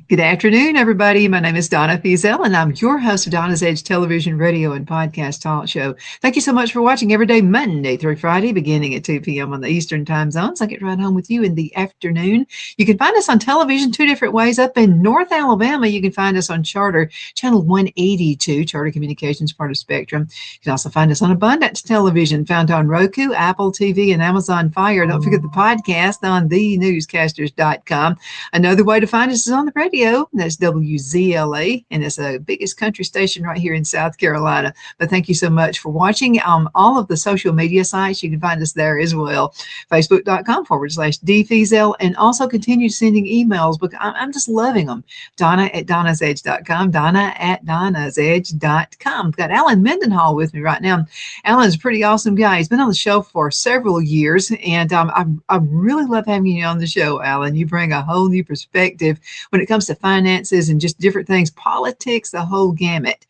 Good afternoon, everybody. My name is Donna Feazell, and I'm your host of Donna's Edge television, radio, and podcast talk show. Thank you so much for watching every day, Monday through Friday, beginning at 2 p.m. on the Eastern time zones. I get right home with you in the afternoon. You can find us on television two different ways. Up in North Alabama, you can find us on Charter, channel 182, Charter Communications, part of Spectrum. You can also find us on Abundance Television, found on Roku, Apple TV, and Amazon Fire. Don't forget the podcast on thenewscasters.com. Another way to find us is on the radio. That's WZLA, and it's the biggest country station right here in South Carolina. But thank you so much for watching. All of the social media sites, you can find us there as well. Facebook.com/DFeazell, and also continue sending emails because I'm just loving them. Donna@donnasedge.com, Donna@donnasedge.com. I've got Alan Mendenhall with me right now. Alan's a pretty awesome guy. He's been on the show for several years, and I really love having you on the show, Alan. You bring a whole new perspective when it comes to finances and just different things, politics, the whole gamut.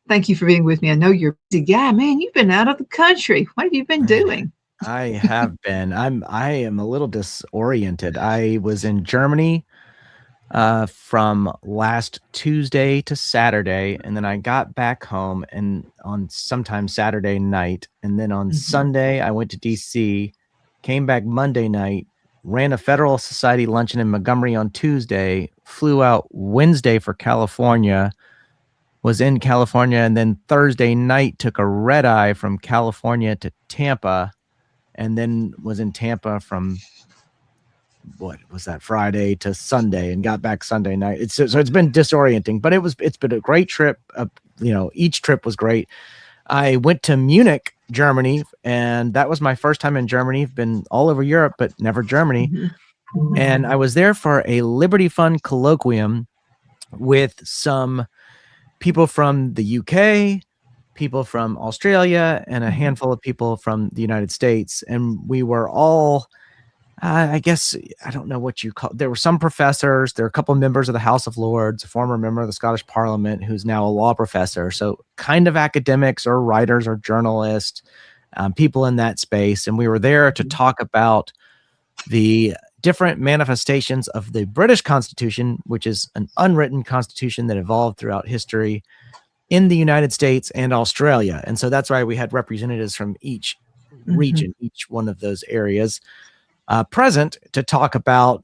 Thank you for being with me. I know you're a busy guy, man. You've been out of the country. What have you been doing? I have been. I am a little disoriented. I was in Germany from last Tuesday to Saturday, and then I got back home and on sometime Saturday night, and then on Sunday I went to DC, came back Monday night, ran a Federal Society luncheon in Montgomery on Tuesday, flew out Wednesday for California, was in California, and then Thursday night took a red eye from California to Tampa, and then was in Tampa from what was that, Friday to Sunday, and got back Sunday night. So it's been disorienting, but it's been a great trip. Each trip was great. I went to Munich, Germany, and that was my first time in Germany. I've been all over Europe, but never Germany. And I was there for a Liberty Fund colloquium with some people from the UK, people from Australia, and a handful of people from the United States. And we were all, I guess, I don't know what you call, there were some professors, there were a couple of members of the House of Lords, a former member of the Scottish Parliament who's now a law professor. So kind of academics or writers or journalists, people in that space. And we were there to talk about the different manifestations of the British Constitution, which is an unwritten constitution that evolved throughout history in the United States and Australia. And so that's why we had representatives from each region, each one of those areas, present to talk about,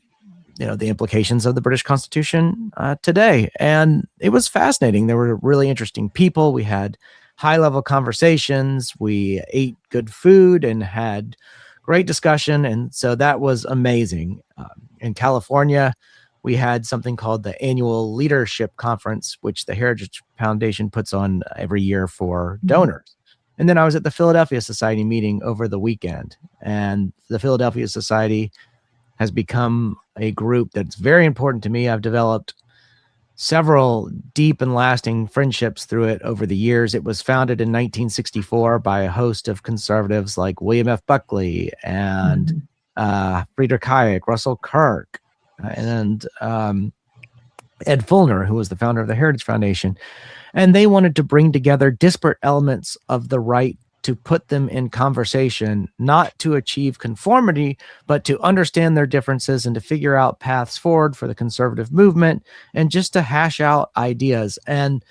the implications of the British Constitution today. And it was fascinating. There were really interesting people. We had high-level conversations. We ate good food and had great discussion. And so that was amazing. In California, we had something called the Annual Leadership Conference, which the Heritage Foundation puts on every year for donors. And then I was at the Philadelphia Society meeting over the weekend. And the Philadelphia Society has become a group that's very important to me. I've developed several deep and lasting friendships through it over the years. It was founded in 1964 by a host of conservatives like William F. Buckley and Friedrich Hayek, Russell Kirk, and Ed Fulner, who was the founder of the Heritage Foundation. And they wanted to bring together disparate elements of the right to put them in conversation, not to achieve conformity, but to understand their differences and to figure out paths forward for the conservative movement and just to hash out ideas. And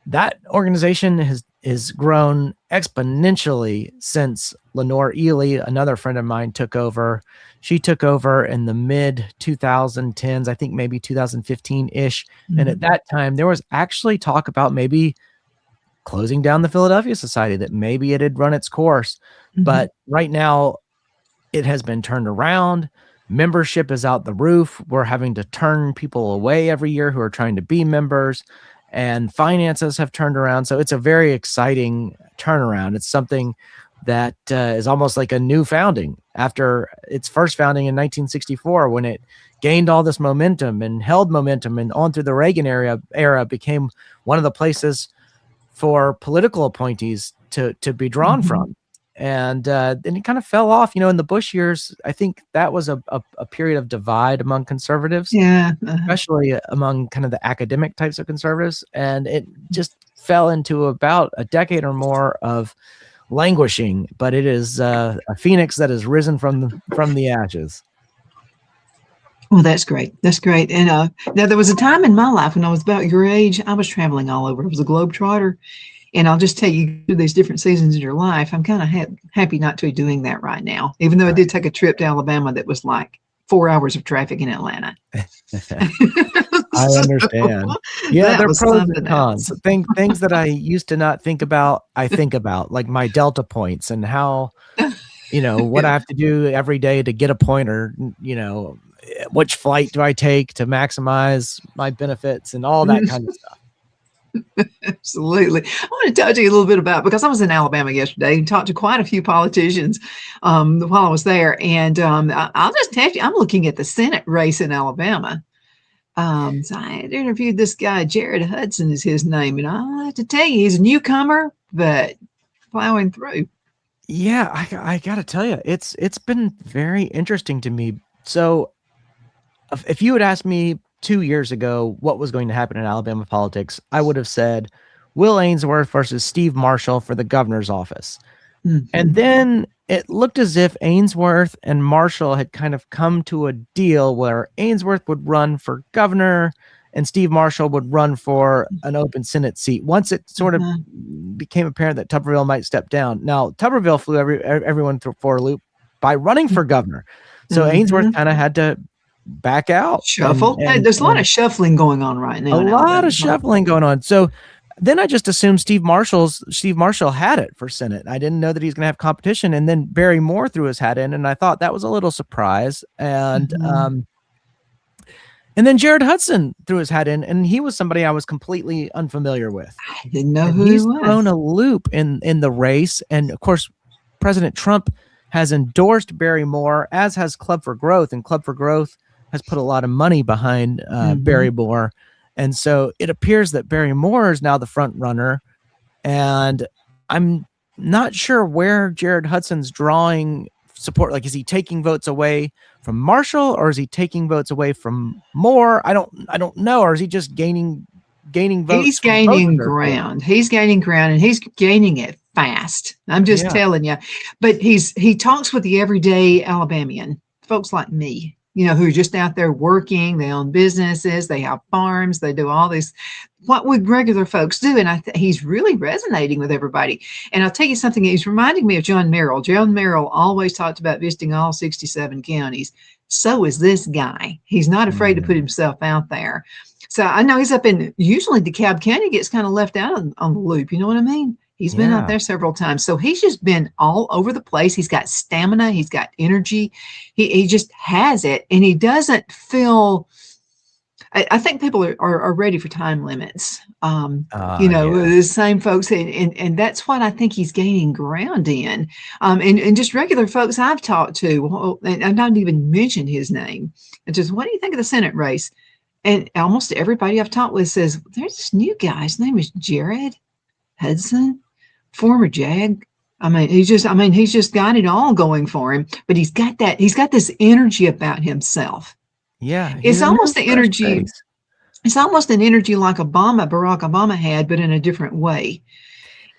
that organization has grown exponentially since Lenore Ely, another friend of mine, took over. She took over in the mid 2010s, I think maybe 2015-ish. And at that time, there was actually talk about maybe closing down the Philadelphia Society, that maybe it had run its course. But right now, it has been turned around. Membership is out the roof. We're having to turn people away every year who are trying to be members, and finances have turned around. So it's a very exciting turnaround. It's something that is almost like a new founding after its first founding in 1964, when it gained all this momentum and held momentum, and on through the Reagan era became one of the places for political appointees to be drawn from. And then it kind of fell off, in the Bush years. I think that was a period of divide among conservatives, especially among kind of the academic types of conservatives. And it just fell into about a decade or more of languishing, but it is a phoenix that has risen from the ashes. Well, that's great. That's great. And now there was a time in my life when I was about your age, I was traveling all over. I was a globetrotter. And I'll just tell you, through these different seasons in your life, I'm kind of happy not to be doing that right now, even though I did take a trip to Alabama that was like 4 hours of traffic in Atlanta. I So understand. Yeah, that there are was pros and something cons. else. Things that I used to not think about, I think about, like my Delta points and how, what I Yeah. have to do every day to get a point, or, which flight do I take to maximize my benefits and all that kind of stuff. Absolutely. I want to talk to you a little bit about, because I was in Alabama yesterday and talked to quite a few politicians while I was there. And I'll just tell you, I'm looking at the Senate race in Alabama. So I had interviewed this guy, Jared Hudson is his name. And I have to tell you, he's a newcomer, but plowing through. Yeah, I gotta tell you, it's been very interesting to me. So, if you had asked me 2 years ago what was going to happen in Alabama politics, I would have said Will Ainsworth versus Steve Marshall for the governor's office. And Mm-hmm. then it looked as if Ainsworth and Marshall had kind of come to a deal where Ainsworth would run for governor and Steve Marshall would run for an open Senate seat. Once it sort of Uh-huh. became apparent that Tuberville might step down. Now, Tuberville flew everyone for a loop by running for governor. So Ainsworth Mm-hmm. kind of had to back out Shuffle. Hey, there's a lot of shuffling going on right a now in lot Alabama of shuffling going on. So then I just assumed Steve Marshall had it for Senate. I didn't know that he's going to have competition. And then Barry Moore threw his hat in, and I thought that was a little surprise. Mm-hmm. And then Jared Hudson threw his hat in, and he was somebody I was completely unfamiliar with. I didn't know And who he he's was. thrown a loop in the race. And of course, President Trump has endorsed Barry Moore, as has Club for Growth, and Club for Growth has put a lot of money behind Mm-hmm. Barry Moore. And so it appears that Barry Moore is now the front runner. And I'm not sure where Jared Hudson's drawing support. Like, is he taking votes away from Marshall, or is he taking votes away from Moore? I don't know. Or is he just gaining votes He's from both of gaining their fields? ground. He's gaining ground, and he's gaining it fast. I'm just Yeah. telling you. But he talks with the everyday Alabamian, folks like me, who are just out there working. They own businesses, they have farms, they do all this. What would regular folks do? And he's really resonating with everybody. And I'll tell you something, he's reminding me of John Merrill. John Merrill always talked about visiting all 67 counties. So is this guy. He's not afraid to put Mm, himself out there. So I know he's up in, usually DeKalb County gets kind of left out on the loop. You know what I mean? He's been out yeah. there several times. So he's just been all over the place. He's got stamina. He's got energy. He just has it. And he doesn't feel, I think people are ready for time limits. Yeah. The same folks. And that's what I think he's gaining ground in. And just regular folks I've talked to, well, and I've not even mentioned his name. And just, what do you think of the Senate race? And almost everybody I've talked with says, there's this new guy. His name is Jared Hudson, former JAG. He's just got it all going for him, but he's got this energy about himself. Yeah. He's It's a new almost the fresh energy, face. it's almost an energy like Barack Obama had, but in a different way.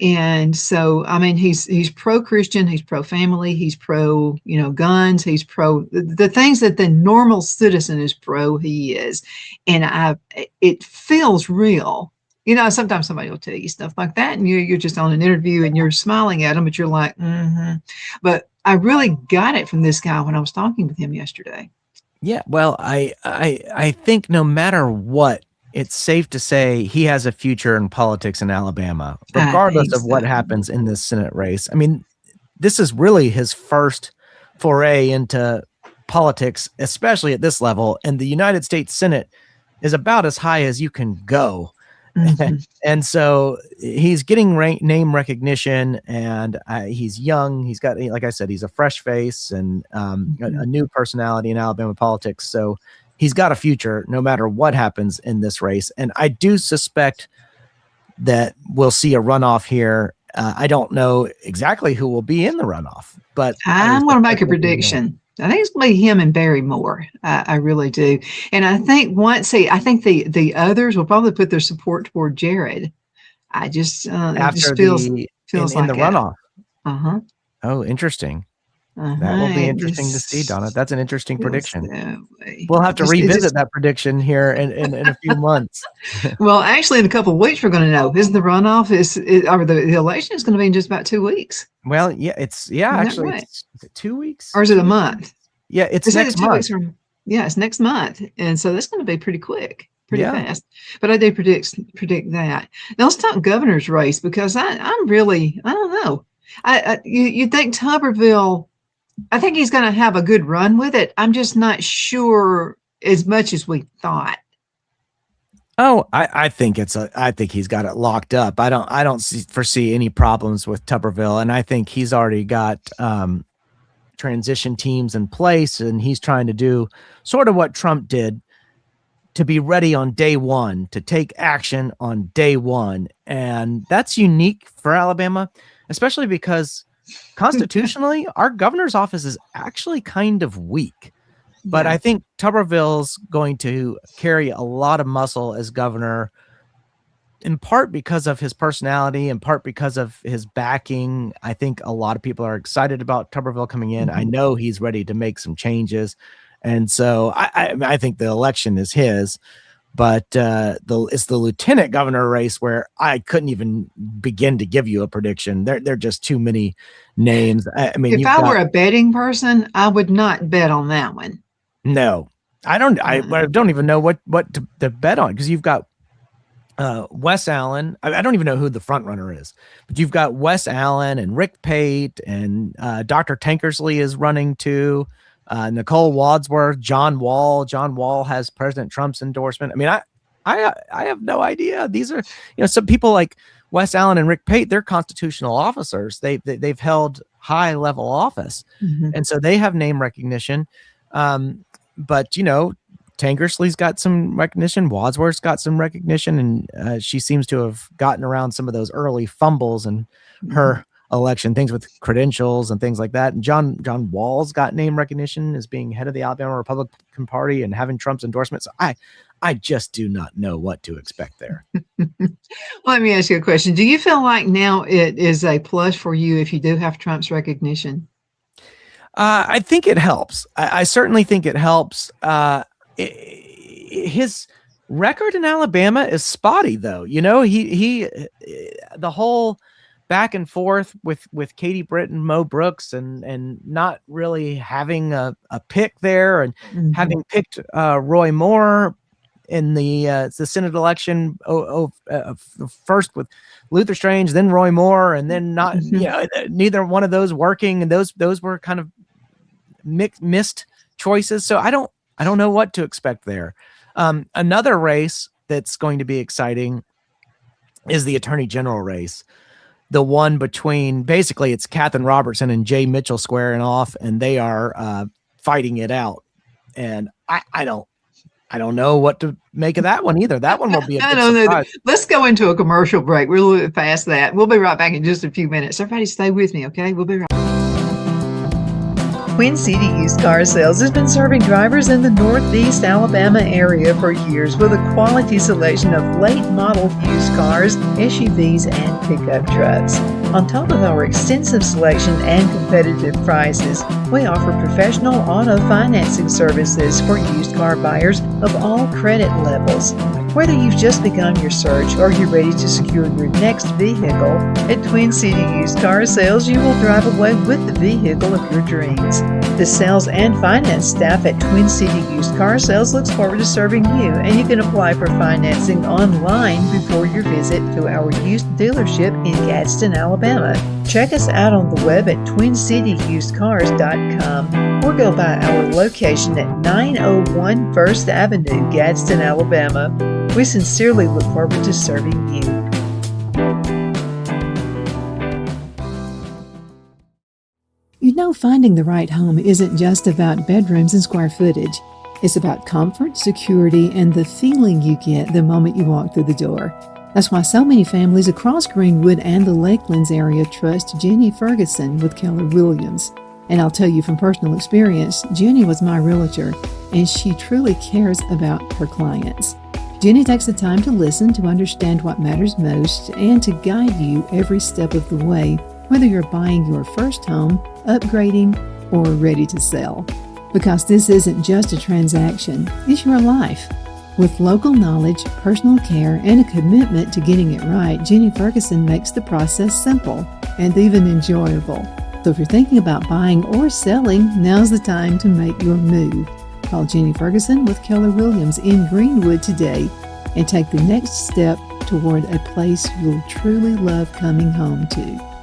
And so, he's pro-Christian, he's pro-family, he's pro, guns, he's pro the things that the normal citizen is pro, he is. And it feels real. Sometimes somebody will tell you stuff like that, and you're just on an interview and you're smiling at them, but you're like, mm-hmm. But I really got it from this guy when I was talking with him yesterday. Yeah. Well, I think no matter what, it's safe to say he has a future in politics in Alabama, I regardless think of what so. happens in this Senate race. I mean, this is really his first foray into politics, especially at this level. And the United States Senate is about as high as you can go. Mm-hmm. And so he's getting name recognition, and he's young. He's got, like I said, he's a fresh face and Mm-hmm. a new personality in Alabama politics. So he's got a future no matter what happens in this race. And I do suspect that we'll see a runoff here. I don't know exactly who will be in the runoff, but I I'm going to suspect make a there'll be one. prediction. I think it's going to be him and Barry Moore. I really do. And I think I think the others will probably put their support toward Jared. It After just feels in the like it. runoff. Uh huh. Oh, interesting. That will be Uh-huh. interesting to see, This Donna. That's an interesting feels prediction. that way. We'll have to It revisit just that prediction here in a few months. well, actually, in a couple of weeks, we're going to know. Isn't the runoff or the election is going to be in just about 2 weeks? Well, yeah, Isn't that actually, right? it's is it 2 weeks? Or is it a 2 weeks? month? Yeah, it's It's either next two month. weeks or yeah, it's next month, and so that's going to be pretty quick, pretty Yeah. fast. But I do predict that. Now let's talk governor's race because I'm really I don't know. You think Tuberville? I think he's going to have a good run with it. I'm just not sure as much as we thought. Oh, I think I think he's got it locked up. I don't foresee any problems with Tuberville, and I think he's already got transition teams in place, and he's trying to do sort of what Trump did, to be ready on day one, to take action on day one. And that's unique for Alabama, especially because constitutionally, our governor's office is actually kind of weak. But Yeah. I think Tuberville's going to carry a lot of muscle as governor, in part because of his personality, in part because of his backing. I think a lot of people are excited about Tuberville coming in. I Mhm. know he's ready to make some changes. And so I think the election is his. But it's the lieutenant governor race where I couldn't even begin to give you a prediction. There are just too many names. I mean, If you've I were got a betting person, I would not bet on that one. no. I don't. I Uh, don't even know what to bet on, because you've got Wes Allen. I don't even know who the front runner is, but you've got Wes Allen and Rick Pate, and Dr. Tankersley is running too. Nicole Wadsworth, John Wall. John Wall has President Trump's endorsement. I mean, I have no idea. These are, some people like Wes Allen and Rick Pate. They're constitutional officers. They've held high level office, mhm. and so they have name recognition. But Tankersley's got some recognition. Wadsworth's got some recognition, and she seems to have gotten around some of those early fumbles in her election, things with credentials and things like that. And John Wall's got name recognition as being head of the Alabama Republican Party and having Trump's endorsement. So I just do not know what to expect there. Let me ask you a question. Do you feel like now it is a plus for you if you do have Trump's recognition? I think it helps. I certainly think it helps. His record in Alabama is spotty, though. He the whole back and forth with Katie Britt and Mo Brooks, and not really having a pick there, and having picked Roy Moore in the Senate election first with Luther Strange, then Roy Moore, and then not neither one of those working, and those were kind of missed choices. So I don't know what to expect there. Another race that's going to be exciting is the Attorney General race. The one between, basically, it's Katherine Robertson and Jay Mitchell squaring off, and they are fighting it out. And I don't know what to make of that one either. That one will be a I big don't know. surprise. Let's go into a commercial break. We're a little bit past that. We'll be right back in just a few minutes. Everybody stay with me, okay? We'll be right back. Queen City Used Car Sales has been serving drivers in the Northeast Alabama area for years with a quality selection of late model used cars, SUVs, and pickup trucks. On top of our extensive selection and competitive prices, we offer professional auto financing services for used car buyers of all credit levels. Whether you've just begun your search or you're ready to secure your next vehicle, at Twin City Used Car Sales, you will drive away with the vehicle of your dreams. The sales and finance staff at Twin City Used Car Sales looks forward to serving you, and you can apply for financing online before your visit to our used dealership in Gadsden, Alabama. Check us out on the web at twincityusedcars.com or go by our location at 901 First Avenue, Gadsden, Alabama. We sincerely look forward to serving you. Finding the right home isn't just about bedrooms and square footage. It's about comfort, security, and the feeling you get the moment you walk through the door. That's why so many families across Greenwood and the Lakelands area trust Jenny Ferguson with Keller Williams. And I'll tell you from personal experience, Jenny was my realtor, and she truly cares about her clients. Jenny takes the time to listen, to understand what matters most, and to guide you every step of the way, whether you're buying your first home, upgrading, or ready to sell. Because this isn't just a transaction, it's your life. With local knowledge, personal care, and a commitment to getting it right, Jenny Ferguson makes the process simple and even enjoyable. So if you're thinking about buying or selling, now's the time to make your move. Call Jenny Ferguson with Keller Williams in Greenwood today and take the next step toward a place you'll truly love coming home to.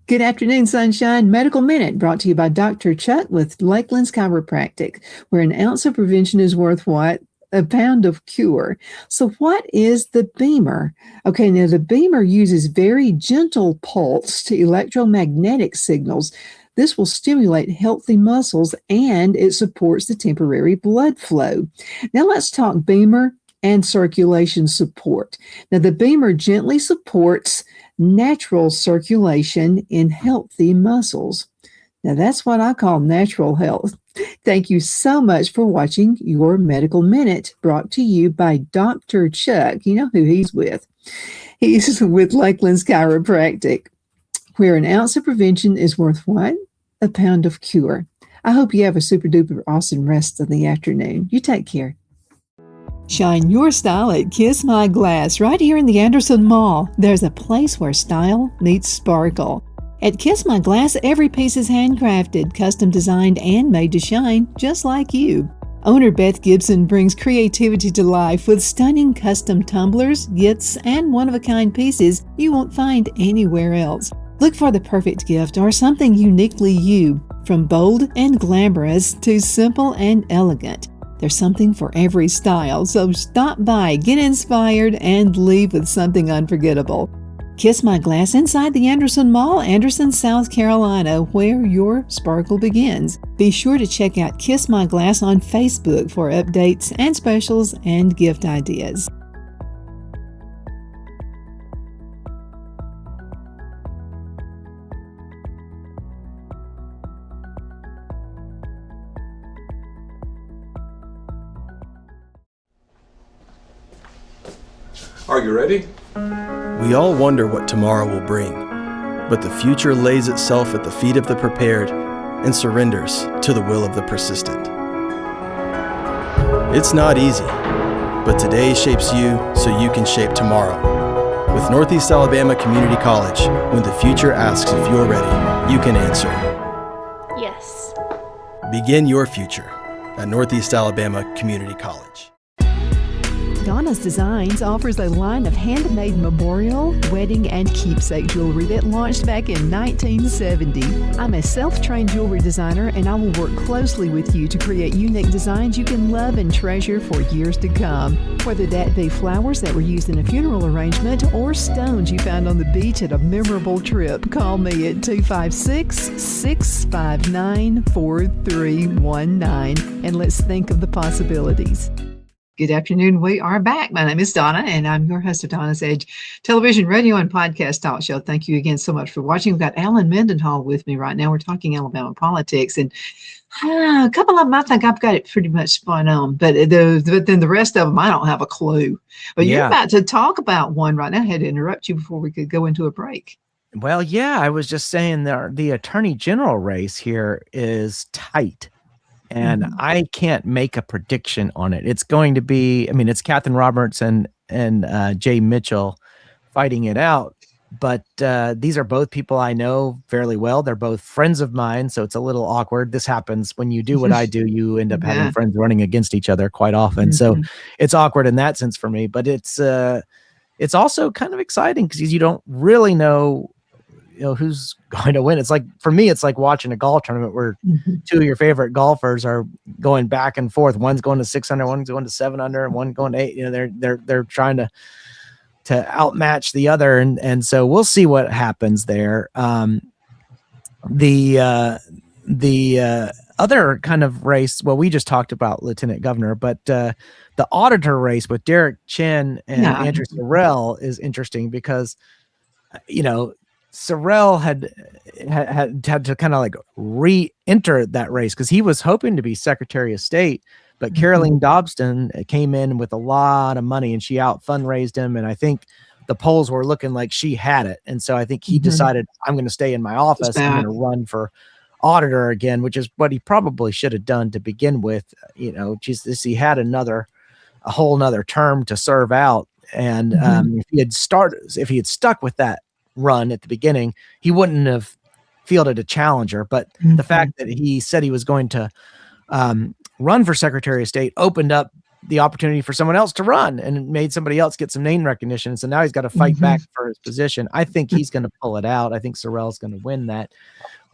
Good afternoon, Sunshine. Medical Minute brought to you by Dr. Chuck with Lakeland's Chiropractic, where an ounce of prevention is worth what? A pound of cure. So what is the Beamer? Okay, now the Beamer uses very gentle pulse to electromagnetic signals. This will stimulate healthy muscles and it supports the temporary blood flow. Now let's talk Beamer and circulation support. Now the Beamer gently supports natural circulation in healthy muscles. Now that's what I call natural health. Thank you so much for watching your Medical Minute, brought to you by Dr. Chuck. You know who he's with. He's with Lakeland's Chiropractic, where an ounce of prevention is worth what? A pound of cure. I hope you have a super duper awesome rest of the afternoon. You take care. Shine your style at Kiss My Glass right here in the Anderson Mall. There's a place where style meets sparkle. At Kiss My Glass, every piece is handcrafted, custom designed, and made to shine just like you. Owner Beth Gibson brings creativity to life with stunning custom tumblers, gifts, and one-of-a-kind pieces you won't find anywhere else. Look for the perfect gift or something uniquely you, from bold and glamorous to simple and elegant. There's something for every style, so stop by, get inspired, and leave with something unforgettable. Kiss My Glass inside the Anderson Mall, Anderson, South Carolina, where your sparkle begins. Be sure to check out Kiss My Glass on Facebook for updates and specials and gift ideas. Are you ready? We all wonder what tomorrow will bring, but the future lays itself at the feet of the prepared and surrenders to the will of the persistent. It's not easy, but today shapes you so you can shape tomorrow. With Northeast Alabama Community College, when the future asks if you're ready, you can answer yes. Begin your future at Northeast Alabama Community College. Donna's Designs offers a line of handmade memorial, wedding, and keepsake jewelry that launched back in 1970. I'm a self-trained jewelry designer, and I will work closely with you to create unique designs you can love and treasure for years to come. Whether that be flowers that were used in a funeral arrangement or stones you found on the beach at a memorable trip, call me at 256-659-4319, and let's think of the possibilities. Good afternoon. We are back. My name is Donna, and I'm your host of Donna's Edge television, radio, and podcast talk show. Thank you again so much for watching. We've got Alan Mendenhall with me right now. We're talking Alabama politics, and a couple of them I think I've got it pretty much spun on, but then the rest of them I don't have a clue. But you're about to talk about one right now. I had to interrupt you before we could go into a break. Well, yeah, I was just saying the attorney general race here is tight. And I can't make a prediction on it. It's going to be, I mean, it's Catherine Roberts and Jay Mitchell fighting it out. But these are both people I know fairly well. They're both friends of mine, so it's a little awkward. This happens when you do what I do. You end up having friends running against each other quite often. So it's awkward in that sense for me. But it's also kind of exciting because you don't really know who's going to win. It's like, for me, it's like watching a golf tournament where two of your favorite golfers are going back and forth. One's going to 6 under, one's going to 7 under, and one going to 8. They're trying to outmatch the other, and so we'll see what happens there. The other kind of race, well, we just talked about lieutenant governor, but the auditor race with Derek Chin and Andrew Sorrell is interesting because Sorrell had to kind of like re-enter that race because he was hoping to be Secretary of State, but Caroline Dobson came in with a lot of money and she out fundraised him. And I think the polls were looking like she had it. And so I think he decided, I'm going to stay in my office. I'm going to run for auditor again, which is what he probably should have done to begin with. You know, just he had a whole nother term to serve out. And if he had stuck with that run at the beginning, he wouldn't have fielded a challenger. But the fact that he said he was going to run for Secretary of State opened up the opportunity for someone else to run, and it made somebody else get some name recognition. So now he's got to fight back for his position. I think he's going to pull it out. I think Sorrell's going to win that.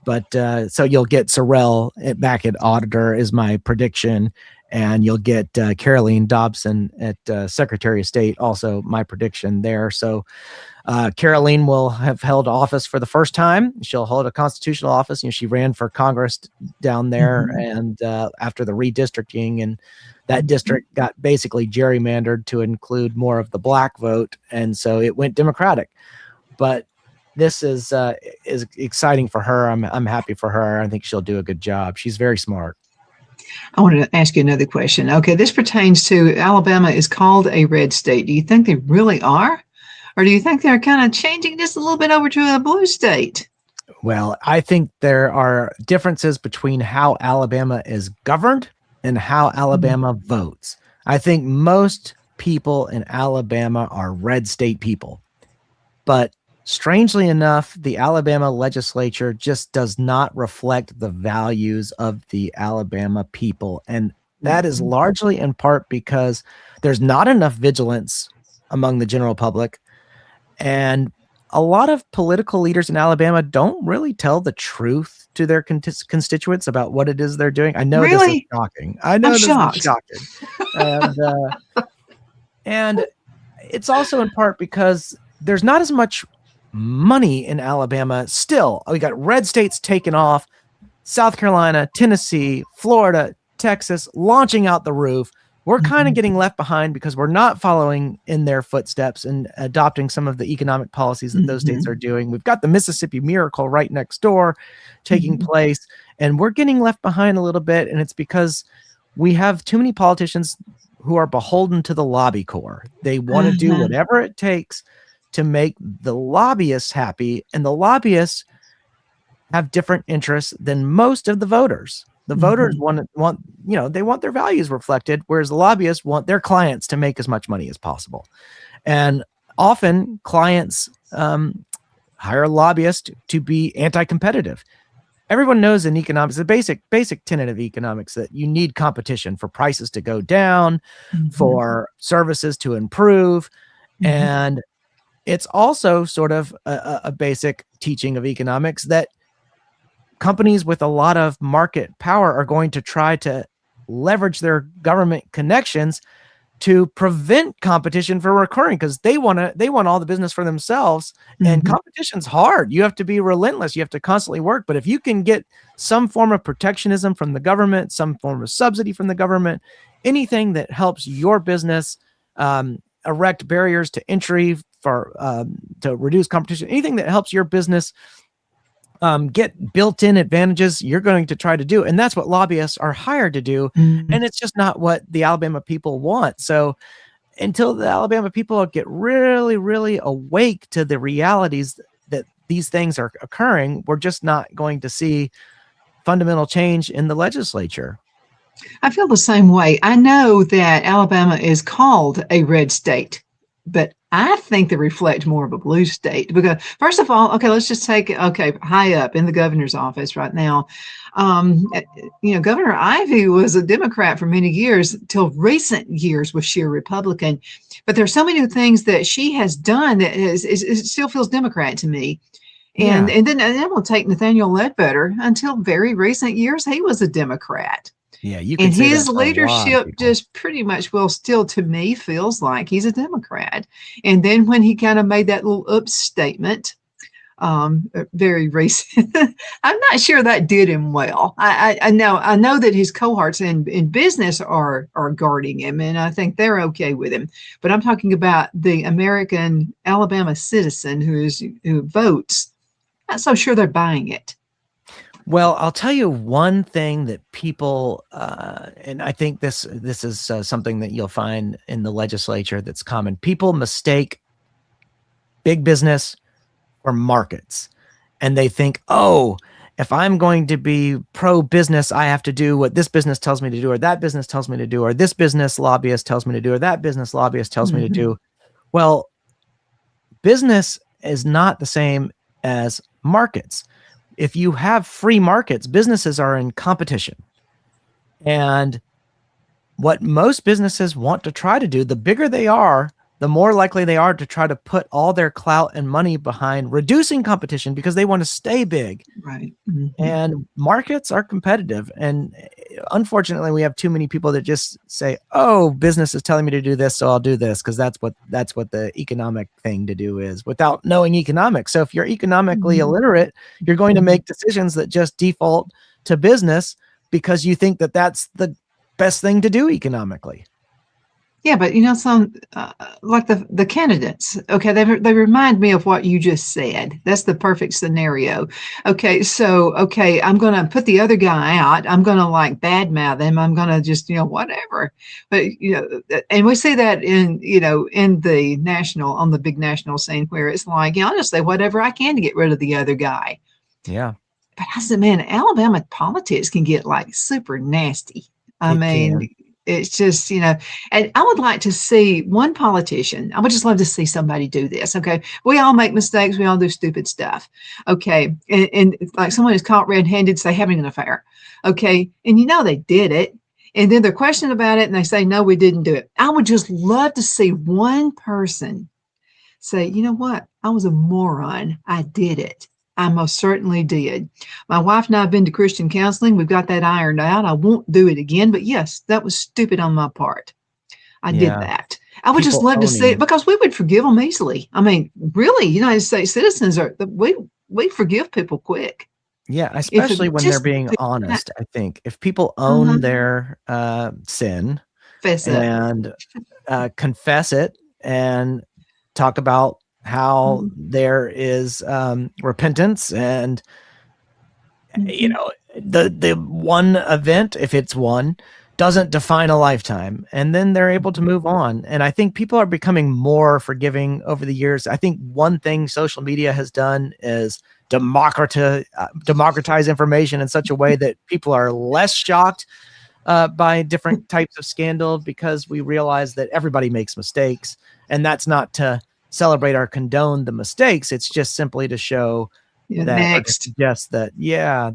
But so you'll get Sorrell back at auditor is my prediction. And you'll get Caroline Dobson at Secretary of State, also my prediction there. So Caroline will have held office for the first time. She'll hold a constitutional office. You know, she ran for Congress down there, and after the redistricting, and that district got basically gerrymandered to include more of the black vote, and so it went Democratic. But this is exciting for her. I'm happy for her. I think she'll do a good job. She's very smart. I wanted to ask you another question. Okay, this pertains to Alabama is called a red state. Do you think they really are? Or do you think they're kind of changing this a little bit over to a blue state? Well, I think there are differences between how Alabama is governed and how Alabama votes. I think most people in Alabama are red state people. But strangely enough, the Alabama legislature just does not reflect the values of the Alabama people. And that is largely in part because there's not enough vigilance among the general public. And a lot of political leaders in Alabama don't really tell the truth to their constituents about what it is they're doing. I know this is shocking. I know this is shocking. And it's also in part because there's not as much money in Alabama still. We got red states taking off, South Carolina, Tennessee, Florida, Texas launching out the roof. We're kind of getting left behind because we're not following in their footsteps and adopting some of the economic policies that those states are doing. We've got the Mississippi Miracle right next door taking place, and we're getting left behind a little bit. And it's because we have too many politicians who are beholden to the lobby corps. They want to do whatever it takes to make the lobbyists happy, and the lobbyists have different interests than most of the voters. The voters want they want their values reflected, whereas the lobbyists want their clients to make as much money as possible. And often clients hire lobbyists to be anti-competitive. Everyone knows in economics, the basic tenet of economics, that you need competition for prices to go down, for services to improve, and it's also sort of a basic teaching of economics that companies with a lot of market power are going to try to leverage their government connections to prevent competition from occurring, because they want all the business for themselves. And competition's hard. You have to be relentless. You have to constantly work. But if you can get some form of protectionism from the government, some form of subsidy from the government, anything that helps your business erect barriers to entry for to reduce competition, anything that helps your business get built-in advantages, you're going to try to do. And that's what lobbyists are hired to do. And it's just not what the Alabama people want. So until the Alabama people get really, really awake to the realities that these things are occurring, we're just not going to see fundamental change in the legislature. I feel the same way. I know that Alabama is called a red state, but I think they reflect more of a blue state because, first of all, okay, let's just take, high up in the governor's office right now. Governor Ivey was a Democrat for many years till recent years was sheer Republican. But there's so many things that she has done that it still feels Democrat to me. And then we'll take Nathaniel Ledbetter. Until very recent years, he was a Democrat. Yeah, you can and say his that leadership just pretty much, well, still to me feels like he's a Democrat. And then when he kind of made that little oops statement, very recent, I'm not sure that did him well. I know that his cohorts in business are guarding him, and I think they're okay with him. But I'm talking about the American Alabama citizen who votes. Not so sure they're buying it. Well, I'll tell you one thing that people, and I think this is something that you'll find in the legislature that's common. People mistake big business or markets. And they think, oh, if I'm going to be pro business, I have to do what this business tells me to do, or that business tells me to do, or this business lobbyist tells me to do, or that business lobbyist tells me to do. Well, business is not the same as markets. If you have free markets, businesses are in competition. And what most businesses want to try to do, the bigger they are, the more likely they are to try to put all their clout and money behind reducing competition because they want to stay big. Right. And markets are competitive. And unfortunately, we have too many people that just say, oh, business is telling me to do this, so I'll do this, because that's what the economic thing to do is, without knowing economics. So if you're economically illiterate, you're going to make decisions that just default to business because you think that that's the best thing to do economically. Yeah, but some like the candidates. Okay, they remind me of what you just said. That's the perfect scenario. Okay, so I'm gonna put the other guy out. I'm gonna like badmouth him. I'm gonna just whatever. But and we see that in in the on the big national scene where it's like I'll just say whatever I can to get rid of the other guy. Yeah. But I said, man, Alabama politics can get like super nasty. I mean. It's just, and I would like to see one politician. I would just love to see somebody do this. Okay. We all make mistakes. We all do stupid stuff. Okay. And like someone is caught red-handed, say having an affair. Okay. And they did it. And then they're questioned about it and they say, no, we didn't do it. I would just love to see one person say, you know what? I was a moron. I did it. I most certainly did. My wife and I have been to Christian counseling. We've got that ironed out. I won't do it again. But yes, that was stupid on my part. I did that. I would just love to see it because we would forgive them easily. I mean, really, United States citizens we forgive people quick. Yeah, especially when they're being honest. I think if people own their sin and confess it and talk about how there is repentance and the one event, if it's one, doesn't define a lifetime, and then they're able to move on. And I think people are becoming more forgiving over the years. I think one thing social media has done is democratize information in such a way that people are less shocked by different types of scandal because we realize that everybody makes mistakes, and that's not to celebrate or condone the mistakes. It's just simply to show that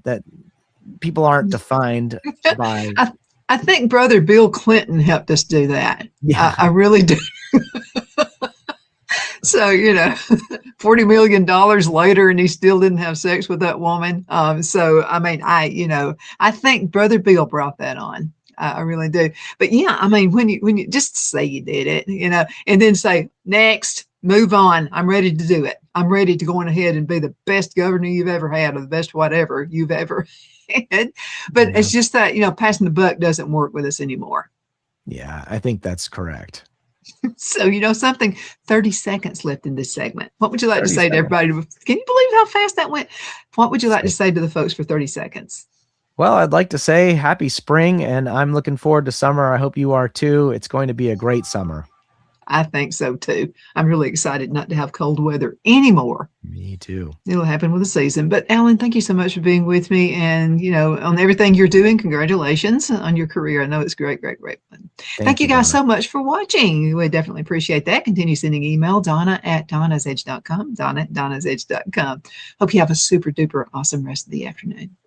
that people aren't defined by. I think Brother Bill Clinton helped us do that. Yeah. I really do. So, $40 million later and he still didn't have sex with that woman. So, I mean, I think Brother Bill brought that on. I really do. But yeah, I mean, when you just say you did it, and then say, next, move on. I'm ready to do it. I'm ready to go on ahead and be the best governor you've ever had or the best whatever you've ever had. But it's just that, passing the buck doesn't work with us anymore. Yeah, I think that's correct. So, something, 30 seconds left in this segment. What would you like to say to everybody? Can you believe how fast that went? What would you like to say to the folks for 30 seconds? Well, I'd like to say happy spring, and I'm looking forward to summer. I hope you are too. It's going to be a great summer. I think so too. I'm really excited not to have cold weather anymore. Me too. It'll happen with the season. But Alan, thank you so much for being with me and, on everything you're doing. Congratulations on your career. I know it's great, great, great fun. Thank you guys so much for watching. We definitely appreciate that. Continue sending email, Donna@donnasedge.com, Donna@donnasedge.com. Hope you have a super duper awesome rest of the afternoon.